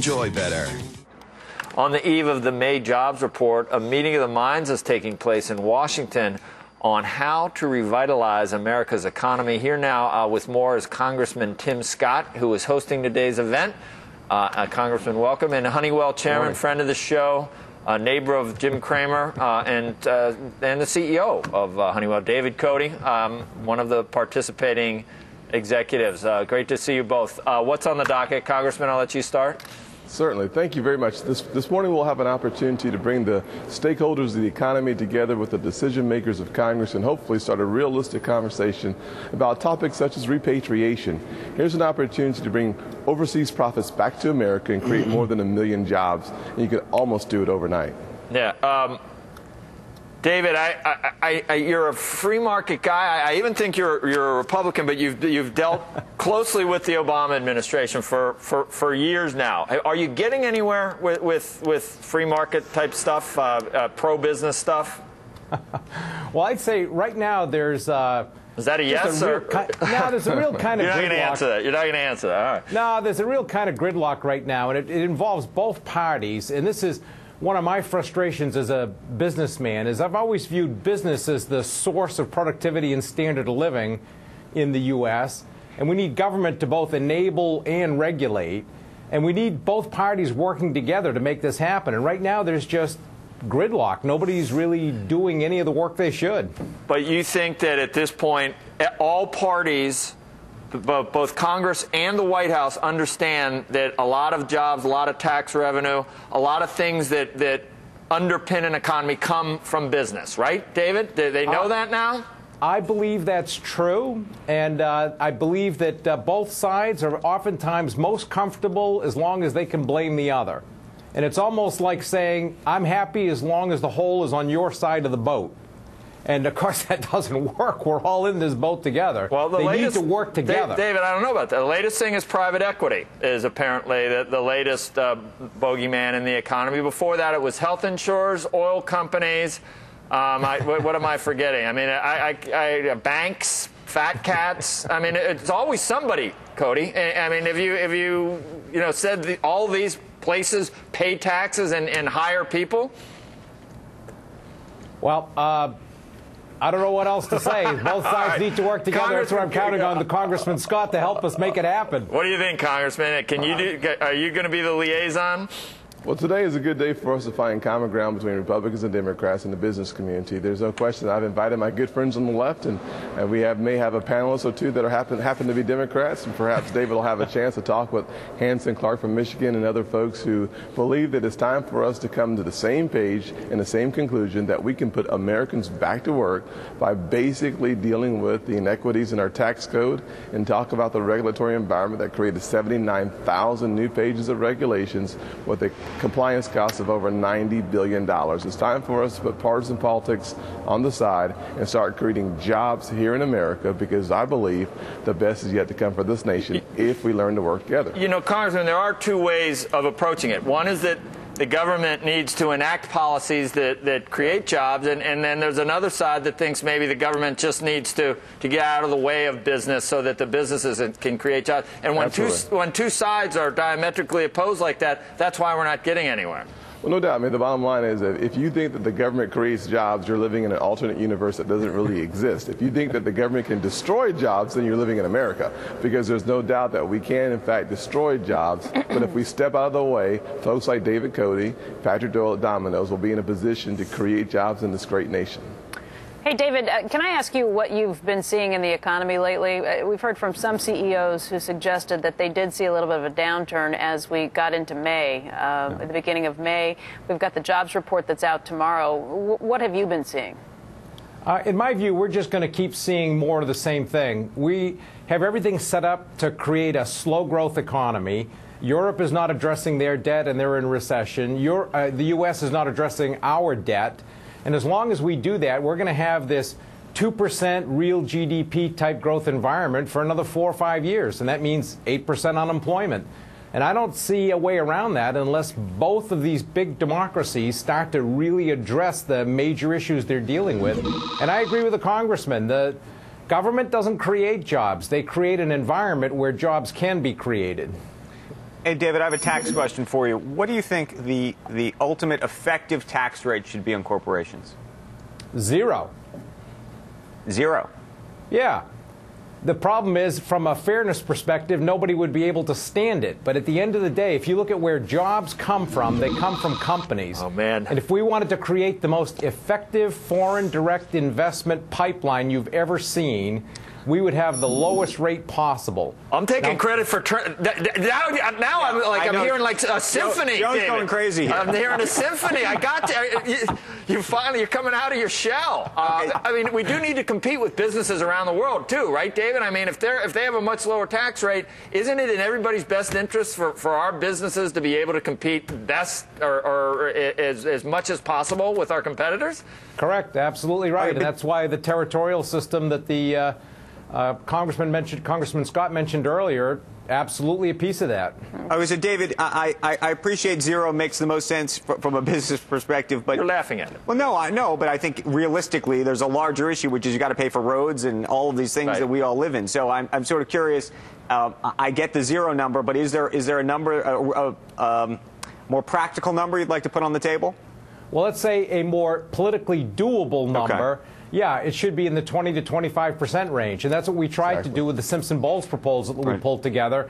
Enjoy better. On the eve of the May jobs report, a meeting of the minds is taking place in Washington on how to revitalize America's economy. Here now with more is Congressman Tim Scott, who is hosting today's event. Congressman, welcome. And Honeywell chairman, friend of the show, neighbor of Jim Cramer, and the CEO of Honeywell, David Cody, one of the participating executives. Great to see you both. What's on the docket? Congressman, I'll let you start. Certainly. Thank you very much. This morning we'll have an opportunity to bring the stakeholders of the economy together with the decision makers of Congress and hopefully start a realistic conversation about topics such as repatriation. Here's an opportunity to bring overseas profits back to America and create more than 1 million jobs. And you could almost do it overnight. Yeah. David, you're a free market guy. I even think you're a Republican, but you've dealt closely with the Obama administration for years now. Are you getting anywhere with free market type stuff, pro-business stuff? Well, I'd say right now there's. Is that a yes? No, there's a real kind of You're not gridlock. going to answer that. You're not going to answer that. All right. No, there's a real kind of gridlock right now, and it involves both parties. And this is one of my frustrations as a businessman, is I've always viewed business as the source of productivity and standard of living in the U.S., and we need government to both enable and regulate, and we need both parties working together to make this happen. And right now there's just gridlock. Nobody's really doing any of the work they should. But you think that at this point, all parties, both Congress and the White House, understand that a lot of jobs, a lot of tax revenue, a lot of things that underpin an economy come from business, right, David? They know that now? I believe that's true, and I believe that both sides are oftentimes most comfortable as long as they can blame the other. And it's almost like saying, I'm happy as long as the hole is on your side of the boat. And, of course, that doesn't work. We're all in this boat together. Well, they need to work together. David, I don't know about that. The latest thing is private equity is apparently the latest bogeyman in the economy. Before that, it was health insurers, oil companies. What am I forgetting? I mean, banks, fat cats. I mean, it's always somebody, Cody. I mean, if you said all these places pay taxes and hire people. Well, I don't know what else to say. Both sides need to work together. That's where I'm counting on the Congressman Scott to help us make it happen. What do you think, Congressman? Are you going to be the liaison? Well, today is a good day for us to find common ground between Republicans and Democrats in the business community. There's no question. I've invited my good friends on the left, and we may have a panelist or two that happen to be Democrats, and perhaps David will have a chance to talk with Hanson Clark from Michigan and other folks who believe that it's time for us to come to the same page and the same conclusion that we can put Americans back to work by basically dealing with the inequities in our tax code and talk about the regulatory environment that created 79,000 new pages of regulations with a compliance costs of over $90 billion. It's time for us to put partisan politics on the side and start creating jobs here in America, because I believe the best is yet to come for this nation if we learn to work together. You know, Congressman, there are two ways of approaching it. One is that the government needs to enact policies that create jobs, and then there's another side that thinks maybe the government just needs to get out of the way of business so that the businesses can create jobs. And when two sides are diametrically opposed like that, that's why we're not getting anywhere. Well, no doubt. I mean, the bottom line is that if you think that the government creates jobs, you're living in an alternate universe that doesn't really exist. If you think that the government can destroy jobs, then you're living in America, because there's no doubt that we can, in fact, destroy jobs. But if we step out of the way, folks like David Cody, Patrick Doyle at Domino's will be in a position to create jobs in this great nation. Hey, David, can I ask you what you've been seeing in the economy lately? We've heard from some CEOs who suggested that they did see a little bit of a downturn as we got into May. At the beginning of May, we've got the jobs report that's out tomorrow. What have you been seeing? In my view, we're just going to keep seeing more of the same thing. We have everything set up to create a slow growth economy. Europe is not addressing their debt and they're in recession. The U.S. is not addressing our debt. And as long as we do that, we're going to have this 2% real GDP type growth environment for another 4 or 5 years. And that means 8% unemployment. And I don't see a way around that unless both of these big democracies start to really address the major issues they're dealing with. And I agree with the congressman. The government doesn't create jobs. They create an environment where jobs can be created. Hey, David, I have a tax question for you. What do you think the ultimate effective tax rate should be on corporations? 0. 0? Yeah. The problem is, from a fairness perspective, nobody would be able to stand it. But at the end of the day, if you look at where jobs come from, they come from companies. Oh, man. And if we wanted to create the most effective foreign direct investment pipeline you've ever seen, we would have the lowest rate possible. I'm taking credit for now. I'm hearing like a symphony. Joe's going crazy here. I'm hearing a symphony. I got you finally. You're coming out of your shell. I mean, we do need to compete with businesses around the world too, right, David? I mean, if they have a much lower tax rate, isn't it in everybody's best interest for our businesses to be able to compete best or as much as possible with our competitors? Correct. Absolutely right. And that's why the territorial system that the Congressman Scott mentioned earlier, absolutely a piece of that. Okay, so David, I appreciate 0 makes the most sense from a business perspective, but you're laughing at it. Well, no, I know, but I think realistically, there's a larger issue, which is you got to pay for roads and all of these things that we all live in. So I'm sort of curious. I get the 0 number, but is there a number, more practical number you'd like to put on the table? Well, let's say a more politically doable number. Okay. Yeah, it should be in the 20 to 25% range. And that's what we tried to do with the Simpson-Bowles proposal that we pulled together,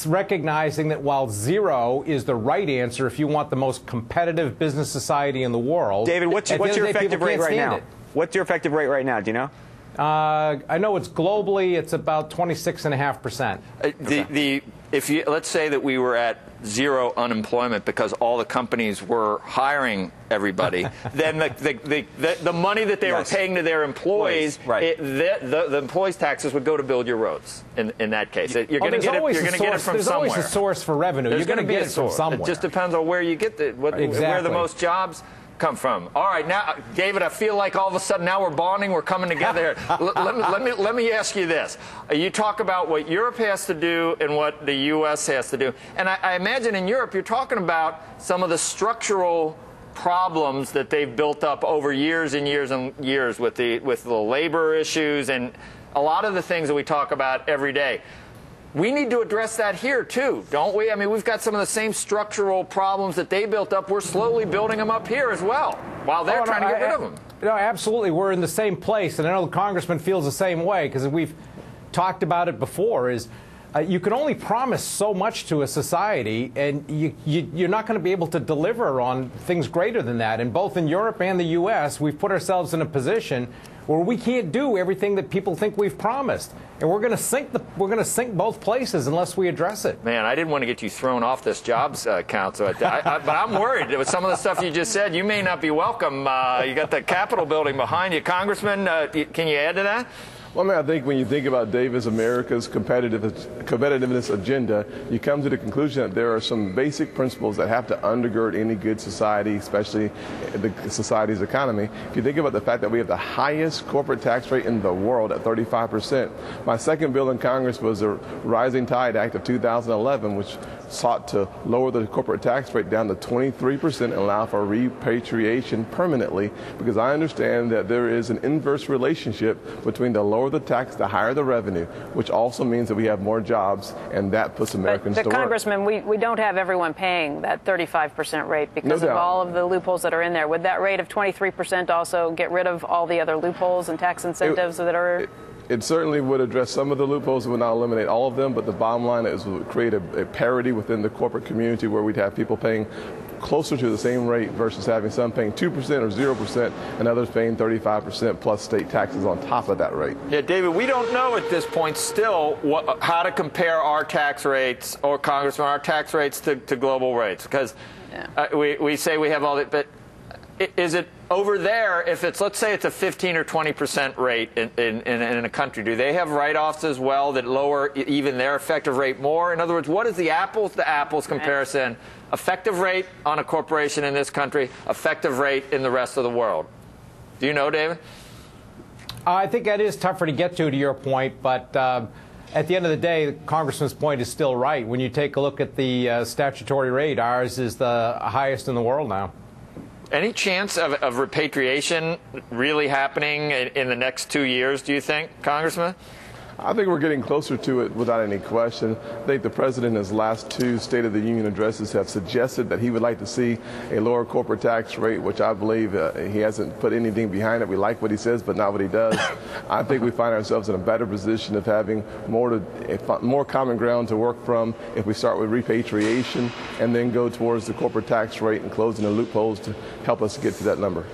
recognizing that while 0 is the right answer if you want the most competitive business society in the world. David, what's your effective rate right now? What's your effective rate right now? Do you know? I know it's globally, it's about 26.5%. If you let's say that we were at 0 unemployment because all the companies were hiring everybody, then the money that they were paying to their employees, the employees' taxes would go to build your roads. In that case, you're going to get it. You're going to get it from somewhere. There's always a source for revenue. You're going to get it from somewhere. It just depends on where you get where the most jobs come from. All right, now, David, I feel like all of a sudden now we're bonding, we're coming together. Let me ask you this. You talk about what Europe has to do and what the U.S. has to do. And I imagine in Europe you're talking about some of the structural problems that they've built up over years and years and years with the labor issues and a lot of the things that we talk about every day. We need to address that here, too, don't we? I mean, we've got some of the same structural problems that they built up. We're slowly building them up here as well, while they're trying to get rid of them. No, absolutely. We're in the same place, and I know the Congressman feels the same way, because we've talked about it before, is you can only promise so much to a society, and you're not going to be able to deliver on things greater than that. And both in Europe and the U.S., we've put ourselves in a position where we can't do everything that people think we've promised. And we're going to sink both places unless we address it. Man, I didn't want to get you thrown off this jobs council, but I'm worried. With some of the stuff you just said, you may not be welcome. You got the Capitol building behind you. Congressman, can you add to that? Well, I mean, I think when you think about Davis America's competitiveness agenda, you come to the conclusion that there are some basic principles that have to undergird any good society, especially the society's economy. If you think about the fact that we have the highest corporate tax rate in the world at 35%. My second bill in Congress was the Rising Tide Act of 2011, which sought to lower the corporate tax rate down to 23% and allow for repatriation permanently, because I understand that there is an inverse relationship between the lower the tax, the higher the revenue, which also means that we have more jobs, and that puts Americans to work. Congressman, we don't have everyone paying that 35% rate because of all of the loopholes that are in there. Would that rate of 23% also get rid of all the other loopholes and tax incentives that are... It certainly would address some of the loopholes. It would not eliminate all of them, but the bottom line is it would create a parity within the corporate community where we'd have people paying closer to the same rate versus having some paying 2% or 0% and others paying 35% plus state taxes on top of that rate. Yeah, David, we don't know at this point still how to compare our tax rates, or Congressman, our tax rates to global rates, because we say we have all that, but is it over there, if it's, let's say it's a 15 or 20% rate in a country, do they have write-offs as well that lower even their effective rate more? In other words, what is the apples to apples comparison? Effective rate on a corporation in this country, effective rate in the rest of the world. Do you know, David? I think that is tougher to get to your point, but at the end of the day, the Congressman's point is still right. When you take a look at the statutory rate, ours is the highest in the world now. Any chance of repatriation really happening in the next 2 years, do you think, Congressman? I think we're getting closer to it without any question. I think the president in his last 2 State of the Union addresses have suggested that he would like to see a lower corporate tax rate, which I believe he hasn't put anything behind it. We like what he says, but not what he does. I think we find ourselves in a better position of having more common ground to work from if we start with repatriation and then go towards the corporate tax rate and closing the loopholes to help us get to that number.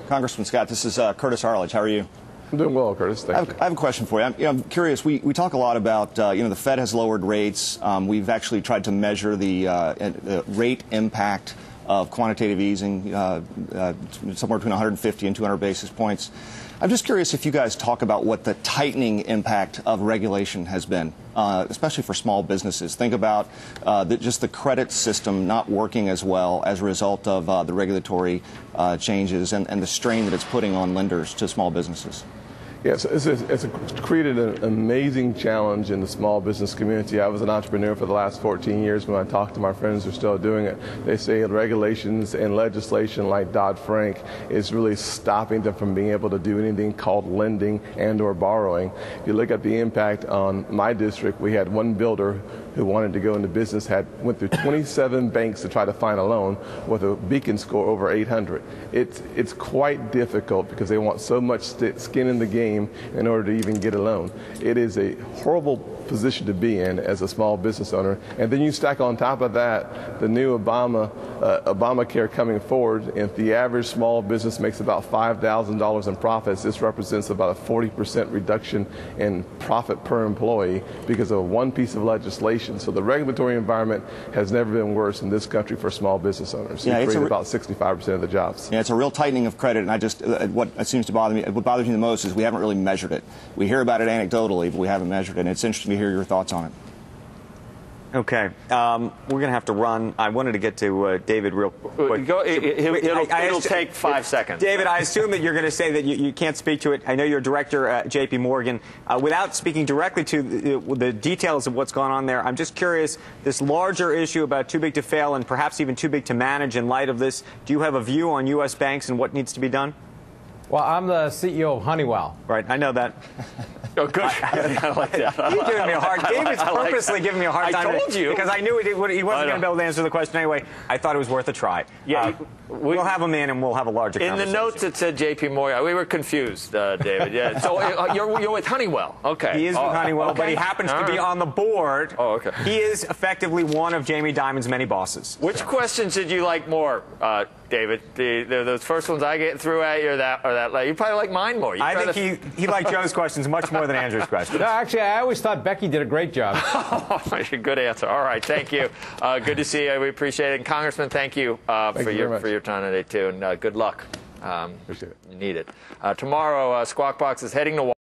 Congressman Scott, this is Curtis Arledge. How are you? I'm doing well, Curtis. Thank you. I have a question for you. I'm curious. We talk a lot about, the Fed has lowered rates. We've actually tried to measure the rate impact of quantitative easing somewhere between 150 and 200 basis points. I'm just curious if you guys talk about what the tightening impact of regulation has been, especially for small businesses. Think about just the credit system not working as well as a result of the regulatory changes and the strain that it's putting on lenders to small businesses. Yes, it's created an amazing challenge in the small business community. I was an entrepreneur for the last 14 years. When I talk to my friends who are still doing it, they say regulations and legislation like Dodd-Frank is really stopping them from being able to do anything called lending and or borrowing. If you look at the impact on my district, we had one builder who wanted to go into business, went through 27 banks to try to find a loan with a Beacon score over 800. It's quite difficult because they want so much skin in the game in order to even get a loan. It is a horrible position to be in as a small business owner. And then you stack on top of that the new Obamacare coming forward. And if the average small business makes about $5,000 in profits, this represents about a 40% reduction in profit per employee because of one piece of legislation. So the regulatory environment has never been worse in this country for small business owners. Yeah, it creates about 65% of the jobs. Yeah, it's a real tightening of credit, and I just what seems to bother me, what bothers me the most is we haven't really measured it. We hear about it anecdotally, but we haven't measured it, and it's interesting to hear your thoughts on it. Okay. We're going to have to run. I wanted to get to David real quick. It'll take 5 seconds. David, I assume that you're going to say that you can't speak to it. I know you're a director at J.P. Morgan. Without speaking directly to the details of what's gone on there, I'm just curious, this larger issue about too big to fail and perhaps even too big to manage in light of this, do you have a view on U.S. banks and what needs to be done? Well, I'm the CEO of Honeywell. Right, I know that. Oh, good. I like that. He's giving me a hard time. David's purposely giving me a hard time. I told you. Because I knew he wasn't going to be able to answer the question anyway. I thought it was worth a try. Yeah, we'll have him in and we'll have a larger conversation. In the notes it said J.P. Morgan. We were confused, David. Yeah. So you're with Honeywell. Okay. He is with Honeywell, but he happens to be on the board. Oh, okay. He is effectively one of Jamie Dimon's many bosses. Which questions did you like more, David? Those first ones I get through at you, or that you probably like mine more. I think he liked Joe's questions much more than Andrew's questions. No, actually, I always thought Becky did a great job. Good answer. All right, thank you. Good to see you. We appreciate it. And Congressman, thank you for your time today too, and good luck. Appreciate it. You need it. Tomorrow, Squawk Box is heading to